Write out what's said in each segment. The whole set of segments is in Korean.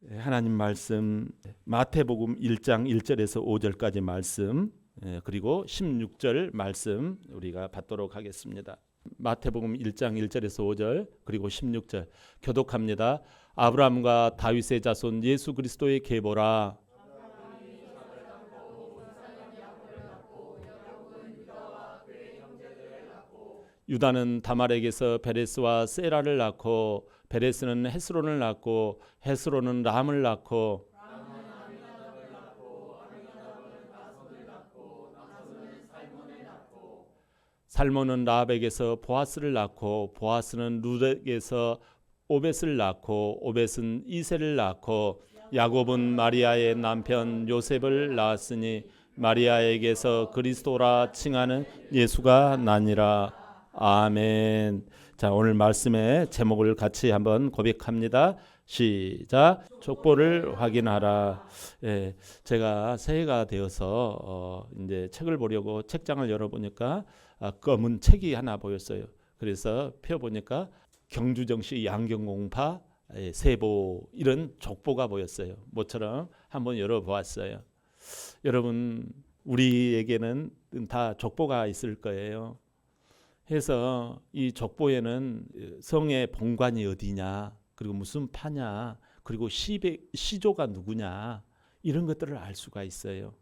하나님 말씀 마태복음 1장 1절에서 5절까지 말씀 그리고 16절 말씀 우리가 받도록 하겠습니다. 마태복음 1장 1절에서 5절 그리고 16절 교독합니다. 아브라함과 다윗의 자손 예수 그리스도의 계보라. 유다는 다말에게서 베레스와 세라를 낳고 베레스는 헤스론을 낳고 헤스론은 람을 낳고 살몬은 라합에게서 보아스를 낳고 보아스는 룻에게서 오벳을 낳고 오벳은 이세를 낳고 야곱은 마리아의 남편 요셉을 낳았으니 마리아에게서 그리스도라 칭하는 예수가 나니라. 아멘. 자, 오늘 말씀의 제목을 같이 한번 고백합니다. 시작. 족보를 확인하라. 제가 새해가 되어서 이제 책을 보려고 책장을 열어보니까 검은 책이 하나 보였어요. 그래서 펴보니까 경주정시 양경공파 세보 이런 족보가 보였어요. 모처럼 한번 열어보았어요. 여러분 우리에게는 다 족보가 있을 거예요. 해서 이 족보에는 성의 본관이 어디냐, 그리고 무슨 파냐, 그리고 시조가 누구냐 이런 것들을 알 수가 있어요.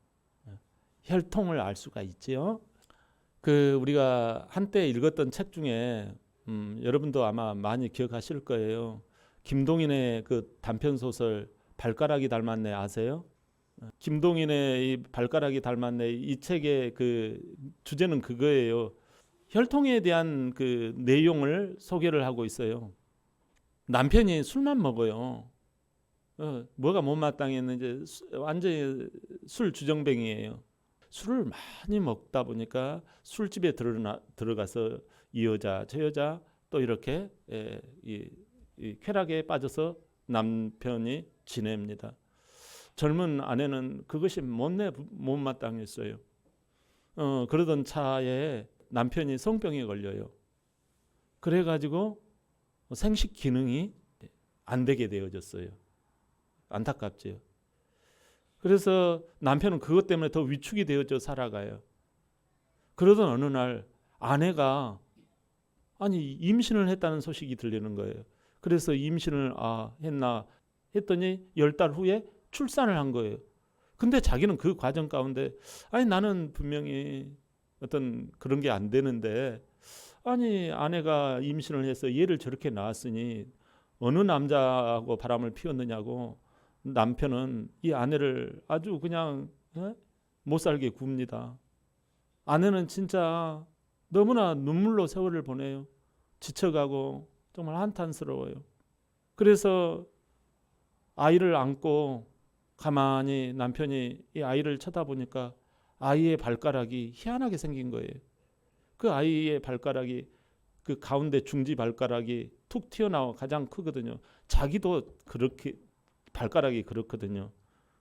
혈통을 알 수가 있지요. 우리가 한때 읽었던 책 중에 여러분도 아마 많이 기억하실 거예요. 김동인의 그 단편 소설 발가락이 닮았네 아세요? 김동인의 이 발가락이 닮았네 이 책의 그 주제는 그거예요. 혈통에 대한 그 내용을 소개를 하고 있어요. 남편이 술만 먹어요. 뭐가 못마땅했는지 완전히 술 주정뱅이에요. 술을 많이 먹다 보니까 술집에 들어가서 이 여자 저 여자 또 이렇게 이 쾌락에 빠져서 남편이 지냅니다. 젊은 아내는 그것이 못마땅했어요. 그러던 차에 남편이 성병에 걸려요. 그래가지고 생식 기능이 안 되게 되어졌어요. 안타깝죠. 그래서 남편은 그것 때문에 더 위축이 되어져 살아가요. 그러던 어느 날 아내가 임신을 했다는 소식이 들리는 거예요. 그래서 임신을 했나 했더니 10달 후에 출산을 한 거예요. 근데 자기는 그 과정 가운데 나는 분명히 어떤 그런 게 안 되는데 아내가 임신을 해서 얘를 저렇게 낳았으니 어느 남자하고 바람을 피웠느냐고 남편은 이 아내를 아주 그냥 못 살게 굽니다. 아내는 진짜 너무나 눈물로 세월을 보내요. 지쳐가고 정말 한탄스러워요. 그래서 아이를 안고 가만히 남편이 이 아이를 쳐다보니까 아이의 발가락이 희한하게 생긴 거예요. 그 아이의 발가락이 그 가운데 중지 발가락이 툭 튀어나와 가장 크거든요. 자기도 그렇게 발가락이 그렇거든요.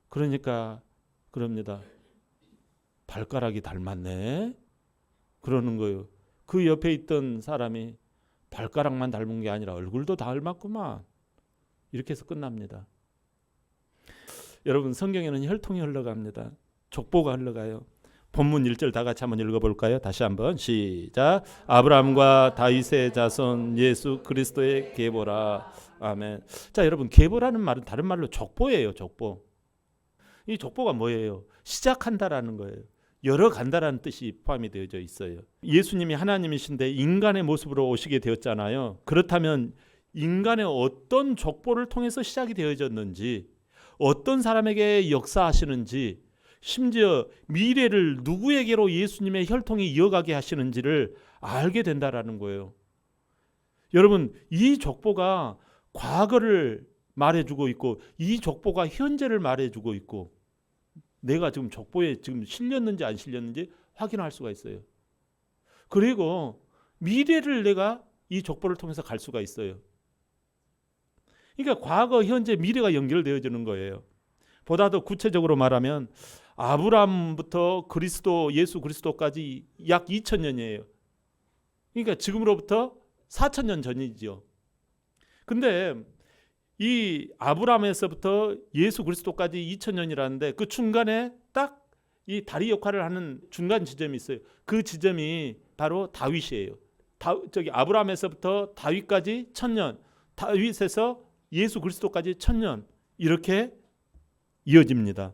그러니까 그럽니다. 발가락이 닮았네. 그러는 거예요. 그 옆에 있던 사람이 발가락만 닮은 게 아니라 얼굴도 닮았구만. 이렇게 해서 끝납니다. 여러분 성경에는 혈통이 흘러갑니다. 족보가 흘러가요. 본문 1절 다 같이 한번 읽어볼까요? 다시 한번 시작. 아브라함과 다윗의 자손 예수 그리스도의 계보라. 아멘. 자, 여러분 계보라는 말은 다른 말로 족보예요. 족보. 이 족보가 뭐예요? 시작한다라는 거예요. 열어간다라는 뜻이 포함이 되어져 있어요. 예수님이 하나님이신데 인간의 모습으로 오시게 되었잖아요. 그렇다면 인간의 어떤 족보를 통해서 시작이 되어졌는지, 어떤 사람에게 역사하시는지, 심지어 미래를 누구에게로 예수님의 혈통이 이어가게 하시는지를 알게 된다라는 거예요. 여러분, 이 족보가 과거를 말해주고 있고 이 족보가 현재를 말해주고 있고 내가 지금 족보에 지금 실렸는지 안 실렸는지 확인할 수가 있어요. 그리고 미래를 내가 이 족보를 통해서 갈 수가 있어요. 그러니까 과거, 현재, 미래가 연결되어지는 거예요. 보다 더 구체적으로 말하면 아브라함부터 그리스도, 예수 그리스도까지 약 2000년이에요. 그러니까 지금으로부터 4000년 전이죠. 근데 이 아브라함에서부터 예수 그리스도까지 2000년이라는데 그 중간에 딱 이 다리 역할을 하는 중간 지점이 있어요. 그 지점이 바로 다윗이에요. 아브라함에서부터 다윗까지 1000년, 다윗에서 예수 그리스도까지 1000년 이렇게 이어집니다.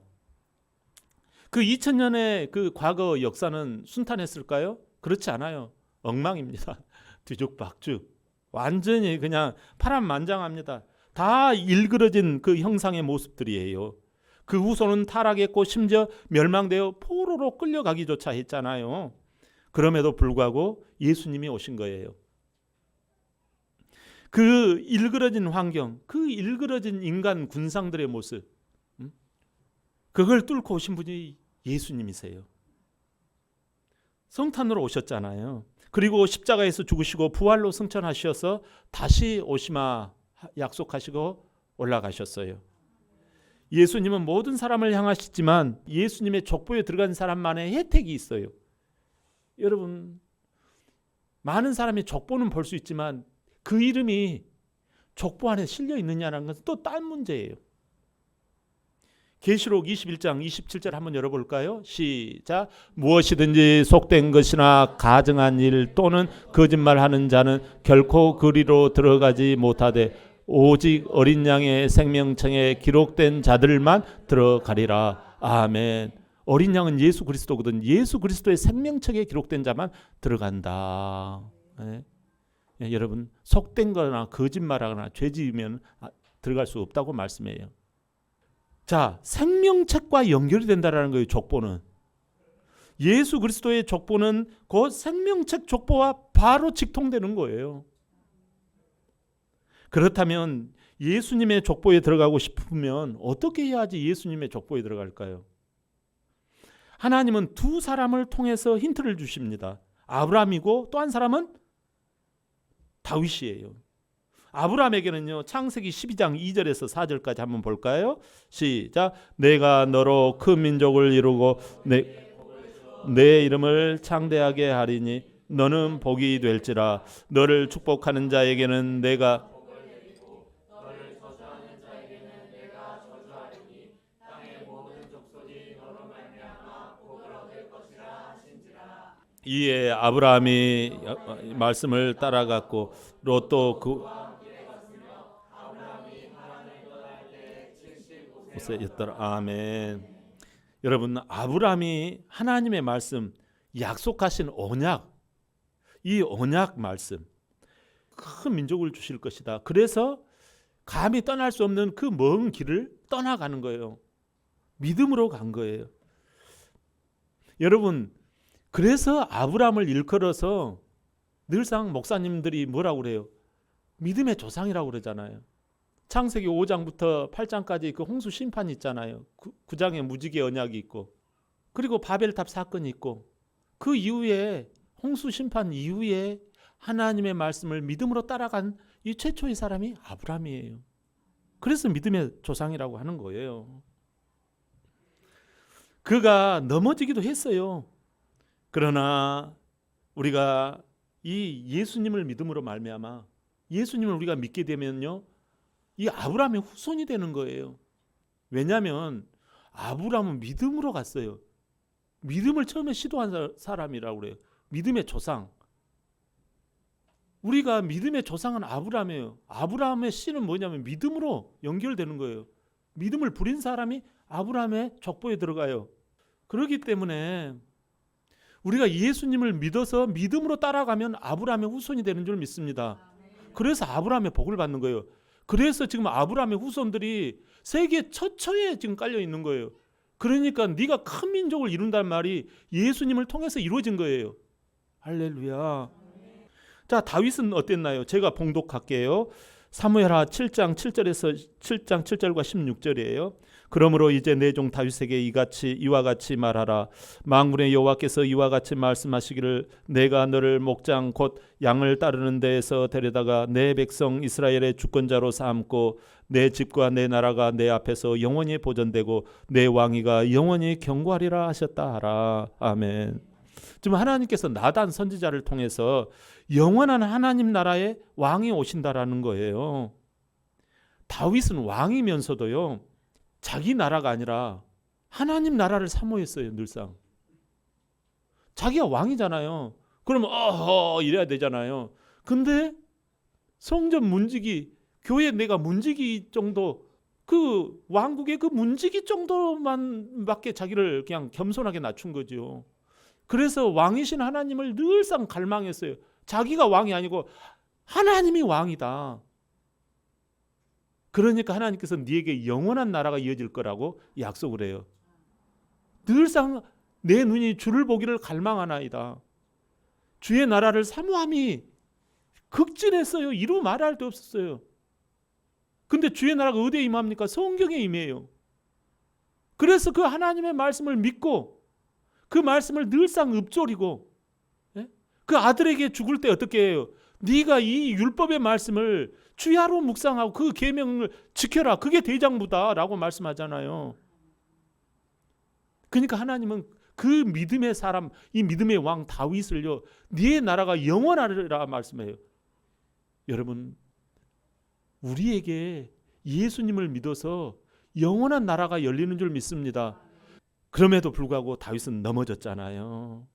그 2000년의 그 과거 역사는 순탄했을까요? 그렇지 않아요. 엉망입니다. 뒤죽박죽. 완전히 그냥 파란만장합니다. 다 일그러진 그 형상의 모습들이에요. 그 후손은 타락했고 심지어 멸망되어 포로로 끌려가기조차 했잖아요. 그럼에도 불구하고 예수님이 오신 거예요. 그 일그러진 환경, 그 일그러진 인간 군상들의 모습, 그걸 뚫고 오신 분이 예수님이세요. 성탄으로 오셨잖아요. 그리고 십자가에서 죽으시고 부활로 승천하셔서 다시 오시마 약속하시고 올라가셨어요. 예수님은 모든 사람을 향하시지만 예수님의 족보에 들어간 사람만의 혜택이 있어요. 여러분, 많은 사람이 족보는 볼 수 있지만 그 이름이 족보 안에 실려 있느냐는 것은 또 딴 문제예요. 계시록 21장 27절 한번 열어볼까요? 시작. 무엇이든지 속된 것이나 가증한 일 또는 거짓말하는 자는 결코 그리로 들어가지 못하되 오직 어린 양의 생명청에 기록된 자들만 들어가리라. 아멘. 어린 양은 예수 그리스도거든. 예수 그리스도의 생명책에 기록된 자만 들어간다. 네. 여러분, 속된 거나 거짓말하거나 죄 지으면 들어갈 수 없다고 말씀해요. 자, 생명책과 연결이 된다라는 거예요. 족보는. 예수 그리스도의 족보는 그 생명책 족보와 바로 직통되는 거예요. 그렇다면 예수님의 족보에 들어가고 싶으면 어떻게 해야지 예수님의 족보에 들어갈까요? 하나님은 두 사람을 통해서 힌트를 주십니다. 아브라함이고 또 한 사람은 다윗이에요. 아브라함에게는요, 창세기 12장 2절에서 4절까지 한번 볼까요? 시작. 내가 너로 큰 민족을 이루고 내 이름을 창대하게 하리니 너는 복이 될지라. 너를 축복하는 자에게는 내가 이에 아브라함이 말씀을 따라갔고 롯도 그 곳에였더라. 아멘. 여러분, 아브라함이 하나님의 말씀, 약속하신 언약, 이 언약 말씀, 큰 민족을 주실 것이다. 그래서 감히 떠날 수 없는 그 먼 길을 떠나가는 거예요. 믿음으로 간 거예요. 여러분, 그래서 아브라함을 일컬어서 늘상 목사님들이 뭐라고 그래요? 믿음의 조상이라고 그러잖아요. 창세기 5장부터 8장까지 그 홍수 심판이 있잖아요. 9장에 무지개 언약이 있고, 그리고 바벨탑 사건이 있고, 그 이후에 홍수 심판 이후에 하나님의 말씀을 믿음으로 따라간 이 최초의 사람이 아브라함이에요. 그래서 믿음의 조상이라고 하는 거예요. 그가 넘어지기도 했어요. 그러나 우리가 이 예수님을 믿음으로 말미암아 예수님을 우리가 믿게 되면요, 이 아브라함의 후손이 되는 거예요. 왜냐하면 아브라함은 믿음으로 갔어요. 믿음을 처음에 시도한 사람이라고 그래요. 믿음의 조상. 우리가 믿음의 조상은 아브라함이에요. 아브라함의 씨는 뭐냐면 믿음으로 연결되는 거예요. 믿음을 부린 사람이 아브라함의 족보에 들어가요. 그렇기 때문에 우리가 예수님을 믿어서 믿음으로 따라가면 아브라함의 후손이 되는 줄 믿습니다. 그래서 아브라함의 복을 받는 거예요. 그래서 지금 아브라함의 후손들이 세계 처처에 지금 깔려 있는 거예요. 그러니까 네가 큰 민족을 이룬다는 말이 예수님을 통해서 이루어진 거예요. 할렐루야. 자, 다윗은 어땠나요? 제가 봉독할게요. 사무엘하 7장 7절과 16절이에요. 그러므로 이제 내 종 다윗에게 이와 같이 말하라. 만군의 여호와께서 이와 같이 말씀하시기를 내가 너를 목장 곧 양을 따르는 데에서 데려다가 내 백성 이스라엘의 주권자로 삼고 내 집과 내 나라가 내 앞에서 영원히 보존되고 내 왕위가 영원히 경고하리라 하셨다 하라. 아멘. 지금 하나님께서 나단 선지자를 통해서 영원한 하나님 나라의 왕이 오신다라는 거예요. 다윗은 왕이면서도요, 자기 나라가 아니라 하나님 나라를 사모했어요. 늘상. 자기가 왕이잖아요. 그러면 이래야 되잖아요. 근데 성전 문지기, 교회 내가 문지기 정도, 그 왕국의 그 문지기 정도만 밖에 자기를 그냥 겸손하게 낮춘 거죠. 그래서 왕이신 하나님을 늘상 갈망했어요. 자기가 왕이 아니고 하나님이 왕이다. 그러니까 하나님께서 네게 영원한 나라가 이어질 거라고 약속을 해요. 늘상 내 눈이 주를 보기를 갈망하나이다. 주의 나라를 사모함이 극진했어요. 이루 말할 데 없었어요. 근데 주의 나라가 어디에 임합니까? 성경에 임해요. 그래서 그 하나님의 말씀을 믿고 그 말씀을 늘상 읊조리고, 그 아들에게 죽을 때 어떻게 해요? 네가 이 율법의 말씀을 주야로 묵상하고 그 계명을 지켜라. 그게 대장부다라고 말씀하잖아요. 그러니까 하나님은 그 믿음의 사람, 이 믿음의 왕 다윗을요, 네 나라가 영원하리라 말씀해요. 여러분, 우리에게 예수님을 믿어서 영원한 나라가 열리는 줄 믿습니다. 그럼에도 불구하고 다윗은 넘어졌잖아요.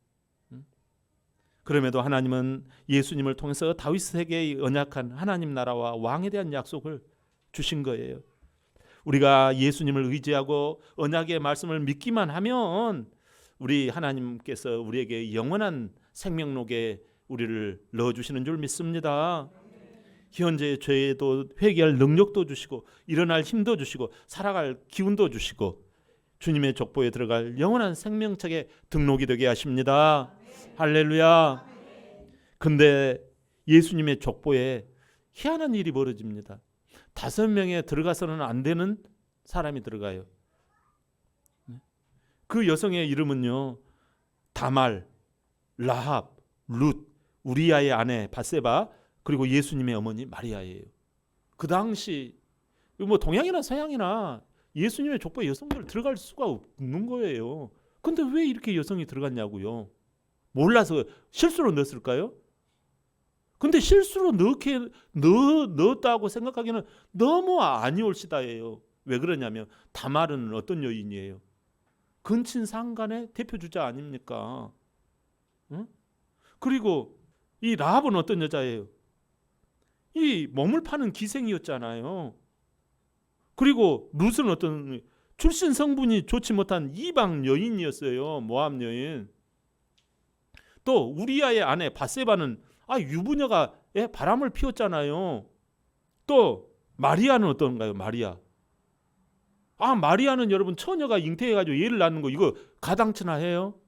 그럼에도 하나님은 예수님을 통해서 다윗에게 언약한 하나님 나라와 왕에 대한 약속을 주신 거예요. 우리가 예수님을 의지하고 언약의 말씀을 믿기만 하면 우리 하나님께서 우리에게 영원한 생명록에 우리를 넣어주시는 줄 믿습니다. 현재의 죄에도 회개할 능력도 주시고 일어날 힘도 주시고 살아갈 기운도 주시고 주님의 족보에 들어갈 영원한 생명책에 등록이 되게 하십니다. 할렐루야. 근데 예수님의 족보에 희한한 일이 벌어집니다. 5명에 들어가서는 안 되는 사람이 들어가요. 그 여성의 이름은요, 다말, 라합, 룻, 우리아의 아내 바세바, 그리고 예수님의 어머니 마리아예요. 그 당시 뭐 동양이나 서양이나 예수님의 족보에 여성들 들어갈 수가 없는 거예요. 근데 왜 이렇게 여성이 들어갔냐고요? 몰라서 실수로 넣었을까요? 근데 실수로 넣었다고 생각하기는 너무 아니올시다예요. 왜 그러냐면 다말은 어떤 여인이에요? 근친 상간의 대표 주자 아닙니까? 응? 그리고 이 라합은 어떤 여자예요? 이 몸을 파는 기생이었잖아요. 그리고 룻은 어떤 출신 성분이 좋지 못한 이방 여인이었어요. 모압 여인. 또 우리아의 아내 바세바는 유부녀가 바람을 피웠잖아요. 또 마리아는 어떤가요? 마리아는 여러분 처녀가 잉태해가지고 얘를 낳는 거 이거 가당치나 해요?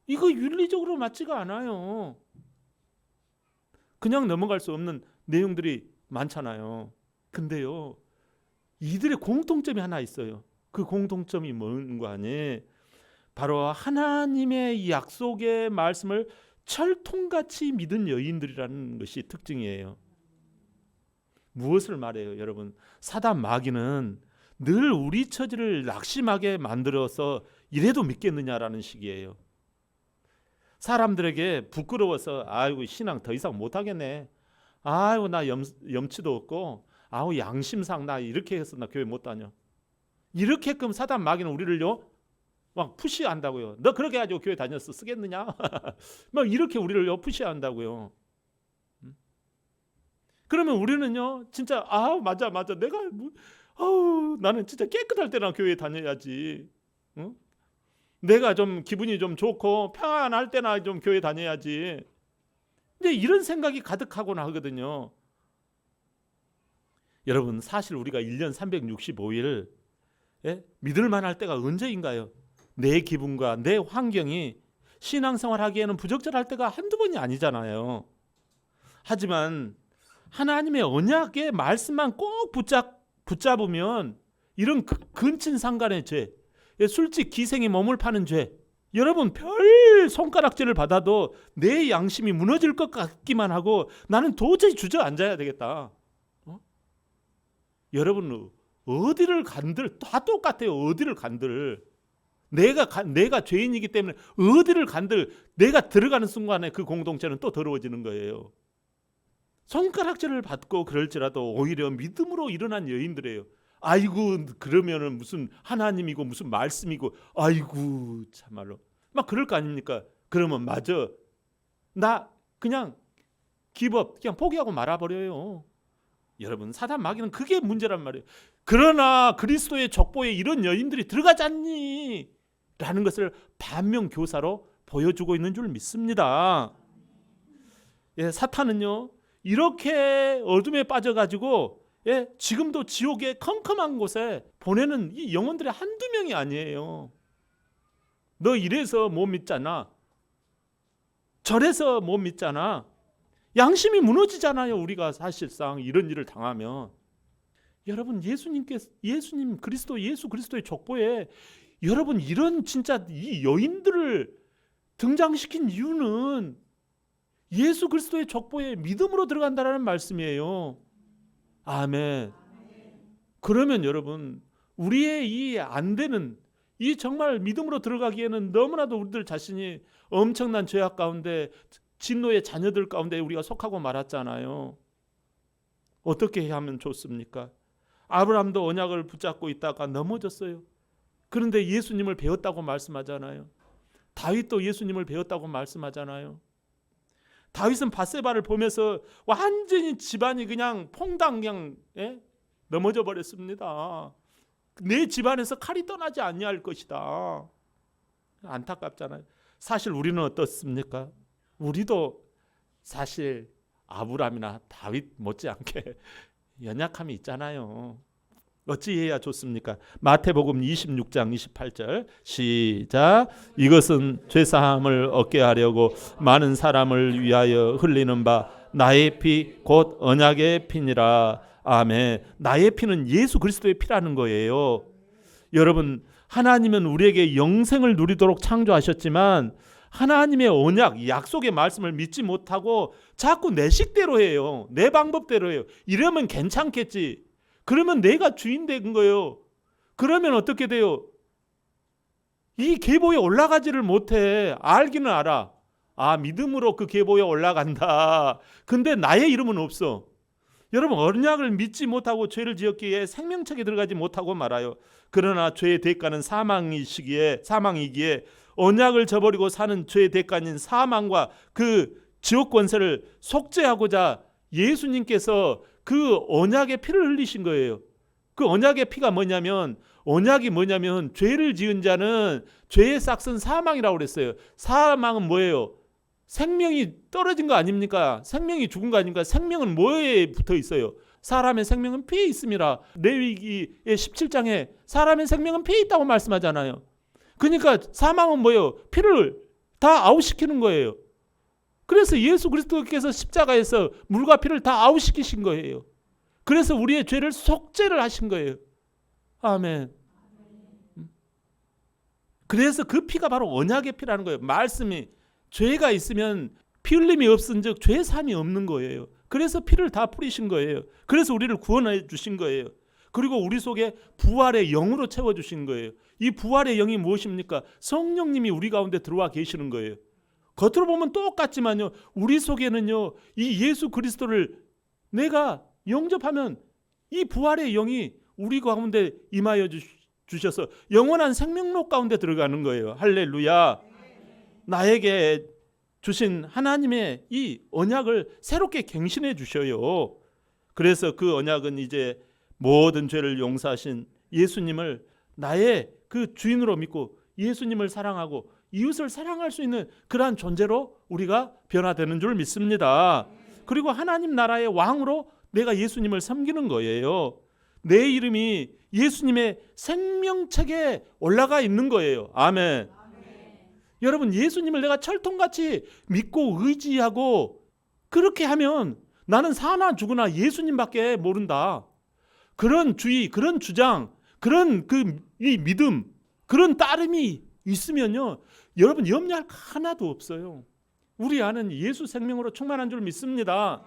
이거 윤리적으로 맞지가 않아요. 그냥 넘어갈 수 없는 내용들이 많잖아요. 근데요, 이들의 공통점이 하나 있어요. 그 공통점이 뭔가 하니 바로 하나님의 약속의 말씀을 철통같이 믿은 여인들이라는 것이 특징이에요. 무엇을 말해요, 여러분? 사단 마귀는 늘 우리 처지를 낙심하게 만들어서 이래도 믿겠느냐라는 식이에요. 사람들에게 부끄러워서 아이고 신앙 더 이상 못하겠네. 아이고 나 염치도 없고 양심상 나 이렇게 해서 나 교회 못 다녀. 이렇게끔 사단 마귀는 우리를요 막 푸시한다고요. 너 그렇게 해가지고 교회 다녔어 쓰겠느냐? 막 이렇게 우리를요 푸시한다고요. 그러면 우리는요 진짜 맞아 내가 나는 진짜 깨끗할 때나 교회 다녀야지. 응? 내가 좀 기분이 좀 좋고 평안할 때나 좀 교회 다녀야지. 근데 이런 생각이 가득하곤 하거든요. 여러분 사실 우리가 1년 365일 믿을 만할 때가 언제인가요? 내 기분과 내 환경이 신앙생활 하기에는 부적절할 때가 한두 번이 아니잖아요. 하지만 하나님의 언약의 말씀만 꼭 붙잡으면 이런 근친상간의 죄, 술집 기생이 몸을 파는 죄, 여러분 별 손가락질을 받아도 내 양심이 무너질 것 같기만 하고 나는 도저히 주저앉아야 되겠다. 여러분 어디를 간들 다 똑같아요. 어디를 간들 내가 죄인이기 때문에 어디를 간들 내가 들어가는 순간에 그 공동체는 또 더러워지는 거예요. 손가락질을 받고 그럴지라도 오히려 믿음으로 일어난 여인들이에요. 아이고 그러면은 무슨 하나님이고 무슨 말씀이고 아이고 참말로 막 그럴 거 아닙니까? 그러면 맞아. 나 그냥 기법 그냥 포기하고 말아버려요. 여러분 사단 마귀는 그게 문제란 말이에요. 그러나 그리스도의 족보에 이런 여인들이 들어가지 않니? 라는 것을 반면교사로 보여주고 있는 줄 믿습니다. 예, 사탄은요 이렇게 어둠에 빠져가지고 지금도 지옥의 컴컴한 곳에 보내는 이 영혼들이 한두 명이 아니에요. 너 이래서 못 믿잖아. 저래서 못 믿잖아. 양심이 무너지잖아요. 우리가 사실상 이런 일을 당하면. 여러분 예수님 그리스도 예수 그리스도의 족보에 여러분 이런 진짜 이 여인들을 등장시킨 이유는 예수 그리스도의 족보에 믿음으로 들어간다라는 말씀이에요. 아멘. 그러면 여러분 우리의 이 안 되는 이 정말 믿음으로 들어가기에는 너무나도 우리들 자신이 엄청난 죄악 가운데 진노의 자녀들 가운데 우리가 속하고 말았잖아요. 어떻게 하면 좋습니까? 아브라함도 언약을 붙잡고 있다가 넘어졌어요. 그런데 예수님을 배웠다고 말씀하잖아요. 다윗도 예수님을 배웠다고 말씀하잖아요. 다윗은 밧세바를 보면서 완전히 집안이 그냥 퐁당 그냥 넘어져 버렸습니다. 내 집안에서 칼이 떠나지 아니할 것이다. 안타깝잖아요. 사실 우리는 어떻습니까? 우리도 사실 아브라함이나 다윗 못지않게 연약함이 있잖아요. 어찌해야 좋습니까? 마태복음 26장 28절 시작. 이것은 죄사함을 얻게 하려고 많은 사람을 위하여 흘리는 바 나의 피 곧 언약의 피니라. 아멘. 나의 피는 예수 그리스도의 피라는 거예요. 여러분 하나님은 우리에게 영생을 누리도록 창조하셨지만 하나님의 언약, 약속의 말씀을 믿지 못하고 자꾸 내 식대로 해요. 내 방법대로 해요. 이러면 괜찮겠지. 그러면 내가 주인 된 거예요. 그러면 어떻게 돼요? 이 계보에 올라가지를 못해. 알기는 알아. 아, 믿음으로 그 계보에 올라간다. 근데 나의 이름은 없어. 여러분 언약을 믿지 못하고 죄를 지었기에 생명책에 들어가지 못하고 말아요. 그러나 죄의 대가는 사망이기에 언약을 저버리고 사는 죄의 대가인 사망과 그 지옥 권세를 속죄하고자 예수님께서 그 언약의 피를 흘리신 거예요. 그 언약의 피가 뭐냐면 언약이 뭐냐면 죄를 지은 자는 죄의 싹은 사망이라고 그랬어요. 사망은 뭐예요? 생명이 떨어진 거 아닙니까? 생명이 죽은 거 아닙니까? 생명은 뭐에 붙어 있어요? 사람의 생명은 피에 있습니다. 레위기의 17장에 사람의 생명은 피에 있다고 말씀하잖아요. 그러니까 사망은 뭐예요? 피를 다 아웃시키는 거예요. 그래서 예수 그리스도께서 십자가에서 물과 피를 다 아웃시키신 거예요. 그래서 우리의 죄를 속죄를 하신 거예요. 아멘. 그래서 그 피가 바로 언약의 피라는 거예요. 말씀이 죄가 있으면 피 흘림이 없은즉 죄 사함이 없는 거예요. 그래서 피를 다 뿌리신 거예요. 그래서 우리를 구원해 주신 거예요. 그리고 우리 속에 부활의 영으로 채워주신 거예요. 이 부활의 영이 무엇입니까? 성령님이 우리 가운데 들어와 계시는 거예요. 겉으로 보면 똑같지만요, 우리 속에는요, 이 예수 그리스도를 내가 영접하면 이 부활의 영이 우리 가운데 임하여 주셔서 영원한 생명록 가운데 들어가는 거예요. 할렐루야. 나에게 주신 하나님의 이 언약을 새롭게 갱신해 주셔요. 그래서 그 언약은 이제 모든 죄를 용서하신 예수님을 나의 그 주인으로 믿고 예수님을 사랑하고 이웃을 사랑할 수 있는 그러한 존재로 우리가 변화되는 줄 믿습니다. 그리고 하나님 나라의 왕으로 내가 예수님을 섬기는 거예요. 내 이름이 예수님의 생명책에 올라가 있는 거예요. 아멘. 여러분 예수님을 내가 철통같이 믿고 의지하고 그렇게 하면 나는 사나 죽으나 예수님밖에 모른다. 그런 주의, 그런 주장, 그런 이 믿음, 그런 따름이 있으면요, 여러분 염려할 거 하나도 없어요. 우리 안은 예수 생명으로 충만한 줄 믿습니다.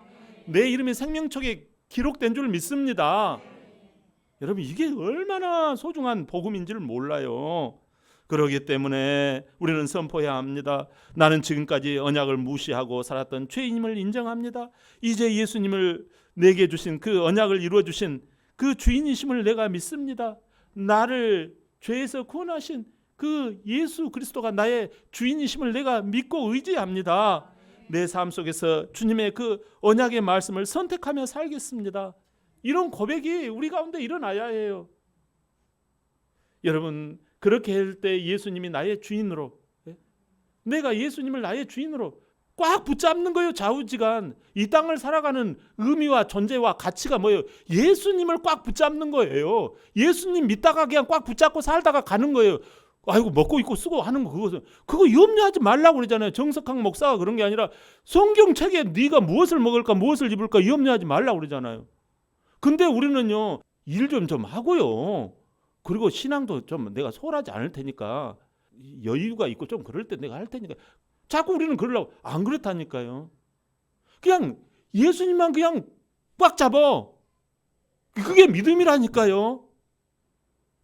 내 이름이 생명책에 기록된 줄 믿습니다. 여러분 이게 얼마나 소중한 복음인지를 몰라요. 그러기 때문에 우리는 선포해야 합니다. 나는 지금까지 언약을 무시하고 살았던 죄인임을 인정합니다. 이제 예수님을 내게 주신 그 언약을 이루어 주신 그 주인이심을 내가 믿습니다. 나를 죄에서 구원하신 그 예수 그리스도가 나의 주인이심을 내가 믿고 의지합니다. 내 삶 속에서 주님의 그 언약의 말씀을 선택하며 살겠습니다. 이런 고백이 우리 가운데 일어나야 해요. 여러분, 그렇게 할 때 예수님이 나의 주인으로, 내가 예수님을 나의 주인으로 꽉 붙잡는 거예요. 좌우지간 이 땅을 살아가는 의미와 존재와 가치가 뭐예요? 예수님을 꽉 붙잡는 거예요. 예수님 믿다가 그냥 꽉 붙잡고 살다가 가는 거예요. 아이고 먹고 입고 쓰고 하는 거 그거 염려하지 말라고 그러잖아요. 정석학 목사가 그런 게 아니라 성경책에 네가 무엇을 먹을까 무엇을 입을까 염려하지 말라고 그러잖아요. 근데 우리는요, 일 좀 하고요, 그리고 신앙도 좀 내가 소홀하지 않을 테니까, 여유가 있고 좀 그럴 때 내가 할 테니까, 자꾸 우리는 그러려고. 안 그렇다니까요. 그냥 예수님만 그냥 꽉 잡아. 그게 믿음이라니까요.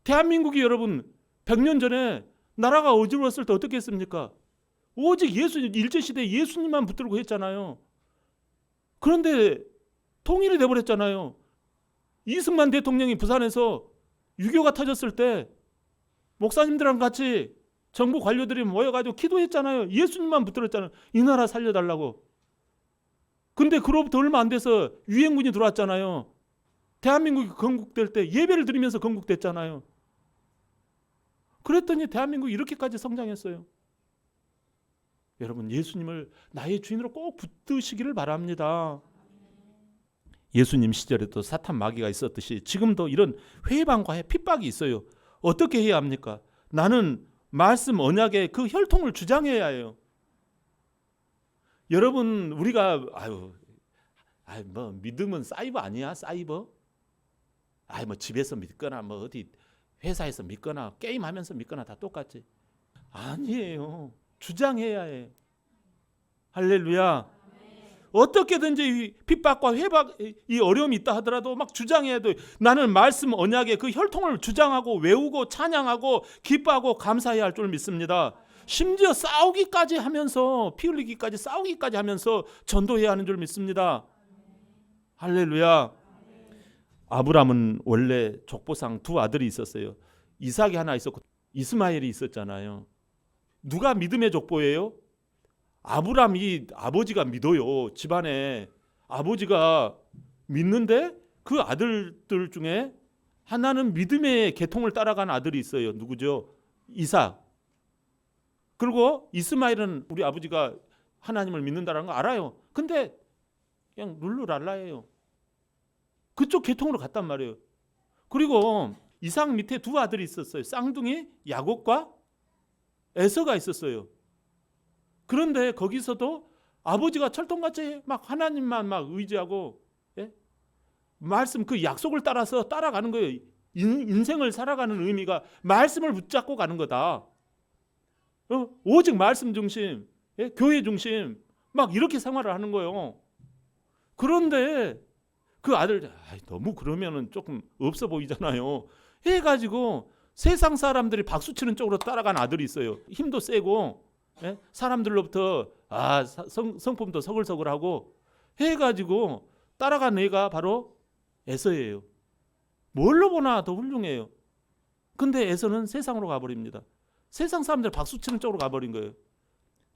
대한민국이 여러분 100년 전에 나라가 어지러웠을 때 어떻게 했습니까? 오직 예수님, 일제시대에 예수님만 붙들고 했잖아요. 그런데 통일이 돼버렸잖아요. 이승만 대통령이 부산에서 6.25가 터졌을 때 목사님들랑 같이 정부 관료들이 모여가지고 기도했잖아요. 예수님만 붙들었잖아요. 이 나라 살려달라고. 근데 그로부터 얼마 안 돼서 유엔군이 들어왔잖아요. 대한민국이 건국될 때 예배를 드리면서 건국됐잖아요. 그랬더니 대한민국이 이렇게까지 성장했어요. 여러분, 예수님을 나의 주인으로 꼭 붙드시기를 바랍니다. 예수님 시절에도 사탄 마귀가 있었듯이 지금도 이런 회방과 핍박이 있어요. 어떻게 해야 합니까? 나는 말씀 언약의 그 혈통을 주장해야 해요. 여러분, 우리가 뭐 믿음은 사이버 아니야? 사이버? 뭐 집에서 믿거나 뭐 어디 회사에서 믿거나 게임하면서 믿거나 다 똑같지. 아니에요. 주장해야 해. 할렐루야. 어떻게든지 핍박과 회박, 이 어려움이 있다 하더라도 막 주장해야 돼. 나는 말씀 언약의 그 혈통을 주장하고 외우고 찬양하고 기뻐하고 감사해야 할 줄 믿습니다. 심지어 싸우기까지 하면서, 피 흘리기까지 싸우기까지 하면서 전도해야 하는 줄 믿습니다. 할렐루야. 아브람은 원래 족보상 두 아들이 있었어요. 이삭이 하나 있었고 이스마엘이 있었잖아요. 누가 믿음의 족보예요? 아브람이 아버지가 믿어요. 집안에 아버지가 믿는데 그 아들들 중에 하나는 믿음의 계통을 따라간 아들이 있어요. 누구죠? 이삭. 그리고 이스마엘은 우리 아버지가 하나님을 믿는다는 거 알아요. 근데 그냥 룰루랄라예요. 그쪽 계통으로 갔단 말이에요. 그리고 이삭 밑에 두 아들이 있었어요. 쌍둥이 야곱과 에서가 있었어요. 그런데 거기서도 아버지가 철통같이 막 하나님만 막 의지하고, 말씀 그 약속을 따라서 따라가는 거예요. 인생을 살아가는 의미가 말씀을 붙잡고 가는 거다. 오직 말씀 중심, 교회 중심, 막 이렇게 생활을 하는 거예요. 그런데 그 아들, 너무 그러면은 조금 없어 보이잖아요. 해가지고 세상 사람들이 박수치는 쪽으로 따라간 아들이 있어요. 힘도 세고, 사람들로부터 성품도 서글서글하고 해가지고 따라간 애가 바로 에서예요. 뭘로 보나 더 훌륭해요. 근데 에서는 세상으로 가버립니다. 세상 사람들 박수치는 쪽으로 가버린 거예요.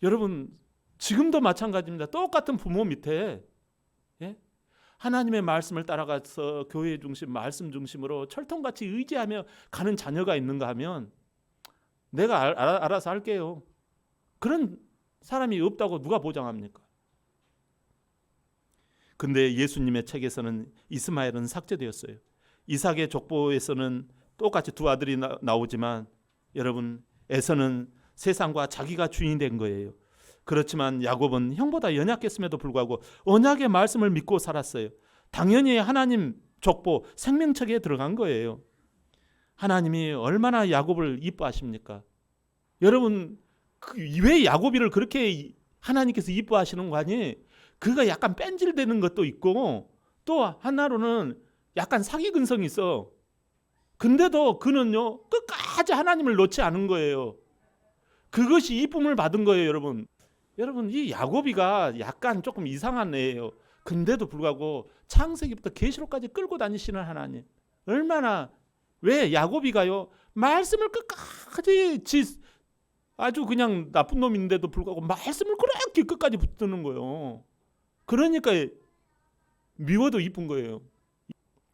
여러분, 지금도 마찬가지입니다. 똑같은 부모 밑에 하나님의 말씀을 따라가서 교회 중심, 말씀 중심으로 철통같이 의지하며 가는 자녀가 있는가 하면 내가 알아서 할게요. 그런 사람이 없다고 누가 보장합니까? 근데 예수님의 책에서는 이스마엘은 삭제되었어요. 이삭의 족보에서는 똑같이 두 아들이 나오지만 여러분, 에서는 세상과 자기가 주인이 된 거예요. 그렇지만 야곱은 형보다 연약했음에도 불구하고 언약의 말씀을 믿고 살았어요. 당연히 하나님 족보 생명책에 들어간 거예요. 하나님이 얼마나 야곱을 이뻐하십니까? 여러분, 왜 야곱이를 그렇게 하나님께서 이뻐하시는 거 아니? 그가 약간 뺀질되는 것도 있고 또 하나로는 약간 사기 근성이 있어. 근데도 그는요 끝까지 하나님을 놓지 않은 거예요. 그것이 이쁨을 받은 거예요, 여러분. 여러분, 이 야곱이가 약간 조금 이상한 애예요. 근데도 불구하고 창세기부터 계시록까지 끌고 다니시는 하나님. 얼마나, 왜 야곱이가요 말씀을 끝까지 아주 그냥 나쁜 놈인데도 불구하고 말씀을 그렇게 끝까지 붙드는 거예요. 그러니까 미워도 이쁜 거예요.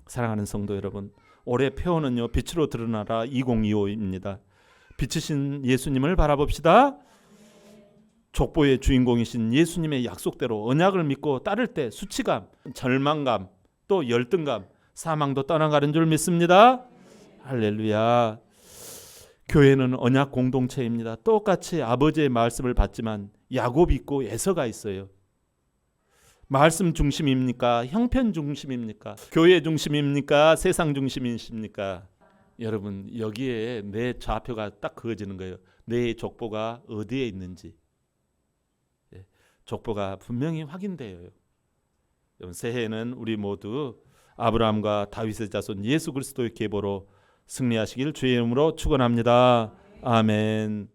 사랑하는 성도 여러분, 올해 표어는요 빛으로 드러나라 2025입니다. 빛이신 예수님을 바라봅시다. 족보의 주인공이신 예수님의 약속대로 언약을 믿고 따를 때 수치감, 절망감, 또 열등감, 사망도 떠나가는 줄 믿습니다. 할렐루야. 교회는 언약 공동체입니다. 똑같이 아버지의 말씀을 받지만 야곱이 있고 에서가 있어요. 말씀 중심입니까? 형편 중심입니까? 교회 중심입니까? 세상 중심이십니까? 여러분, 여기에 내 좌표가 딱 그어지는 거예요. 내 족보가 어디에 있는지. 족보가 분명히 확인돼요. 새해에는 우리 모두 아브라함과 다윗의 자손 예수 그리스도의 계보로 승리하시길 주의 이름으로 축원합니다. 아멘.